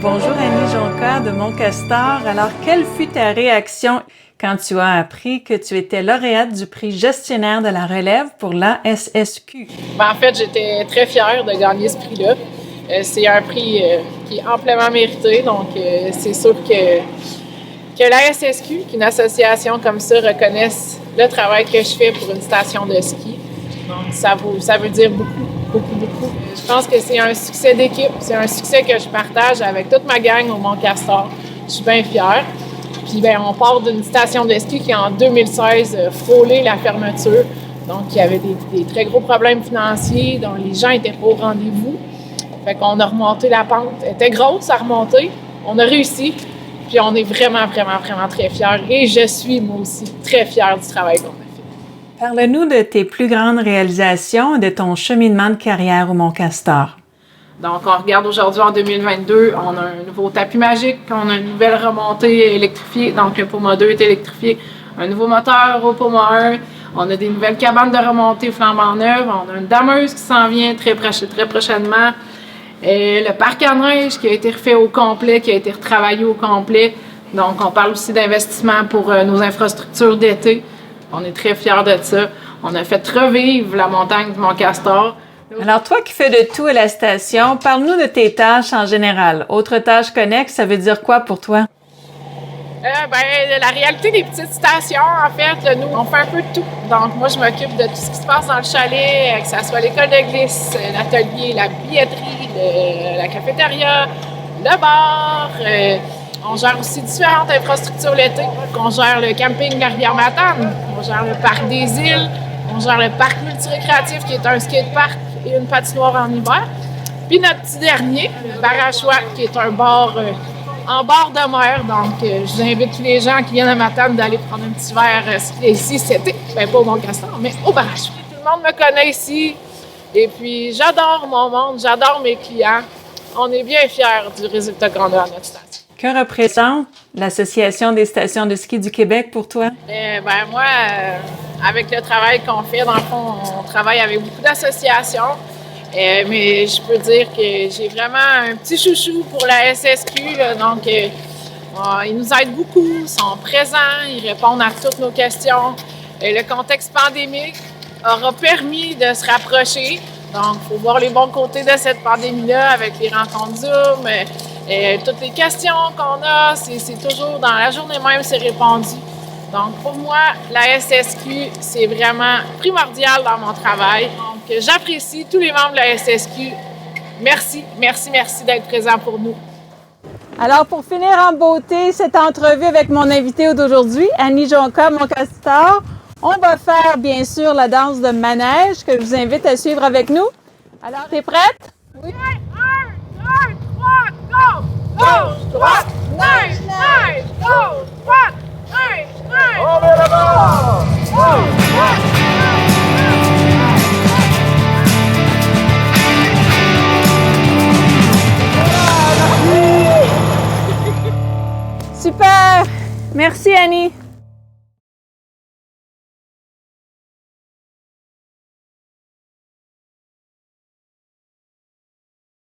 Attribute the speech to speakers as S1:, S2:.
S1: Bonjour Annie Jonca de Montcastor. Alors, quelle fut ta réaction quand tu as appris que tu étais lauréate du prix gestionnaire de la relève pour l'ASSQ?
S2: En fait, j'étais très fière de gagner ce prix-là. C'est un prix qui est amplement mérité, donc c'est sûr que l'ASSQ, qu'une association comme ça, reconnaisse le travail que je fais pour une station de ski. Donc ça veut dire beaucoup, beaucoup, beaucoup. Je pense que c'est un succès d'équipe, c'est un succès que je partage avec toute ma gang au Mont-Castor. Je suis bien fière. Puis on part d'une station de ski qui, en 2016, frôlait la fermeture. Donc, il y avait des très gros problèmes financiers, dont les gens étaient pas au rendez-vous. Fait qu'on a remonté la pente. Elle était grosse à remonter. On a réussi. Puis on est vraiment, vraiment, vraiment très fiers. Et je suis, moi aussi, très fière du travail qu'on a fait.
S1: Parle-nous de tes plus grandes réalisations et de ton cheminement de carrière au Mont-Castor.
S2: Donc, on regarde aujourd'hui, en 2022, on a un nouveau tapis magique, on a une nouvelle remontée électrifiée, donc le Poma 2 est électrifié, un nouveau moteur au Poma 1, on a des nouvelles cabanes de remontée flambant neuves, on a une dameuse qui s'en vient très prochainement, le parc à neige qui a été refait au complet, qui a été retravaillé au complet, donc on parle aussi d'investissement pour nos infrastructures d'été, on est très fiers de ça. On a fait revivre la montagne du Mont-Castor.
S1: Alors, toi qui fais de tout à la station, parle-nous de tes tâches en général. Autres tâches connexes, ça veut dire quoi pour toi?
S2: La réalité des petites stations, en fait, là, nous, on fait un peu de tout. Donc, moi, je m'occupe de tout ce qui se passe dans le chalet, que ce soit l'école de glisse, l'atelier, la billetterie, la cafétéria, le bar. On gère aussi différentes infrastructures l'été. On gère le camping de la Rivière-Matane, on gère le parc des îles, on gère le parc multirécréatif qui est un skatepark et une patinoire en hiver. Puis notre petit dernier, le bar à choix, qui est un bar en bord de mer. Donc, je vous invite tous les gens qui viennent à Matane d'aller prendre un petit verre ici cet été. Pas au Mont-Castor, mais au bar à choix. Tout le monde me connaît ici. Et puis, j'adore mon monde, j'adore mes clients. On est bien fiers du résultat qu'on a à notre station.
S1: Que représente l'Association des stations de ski du Québec pour toi?
S2: Moi, avec le travail qu'on fait, dans le fond, on travaille avec beaucoup d'associations. Mais je peux dire que j'ai vraiment un petit chouchou pour la SSQ. Donc, ils nous aident beaucoup, ils sont présents, ils répondent à toutes nos questions. Le contexte pandémique aura permis de se rapprocher. Donc, il faut voir les bons côtés de cette pandémie-là avec les rencontres Zoom. Toutes les questions qu'on a, c'est toujours dans la journée même, c'est répondu. Donc, pour moi, la SSQ, c'est vraiment primordial dans mon travail. Donc, j'apprécie tous les membres de la SSQ. Merci, merci, merci d'être présents pour nous.
S1: Alors, pour finir en beauté cette entrevue avec mon invité d'aujourd'hui, Annie Jonca, Montcastor, on va faire, bien sûr, la danse de manège que je vous invite à suivre avec nous. Alors, t'es prête?
S2: Oui. 1, 2, 3, go! Gauche, droite, neige, neige! Gauche, droite, neige, neige! On met la barre! Gauche, droite,
S1: Super! Merci, Annie!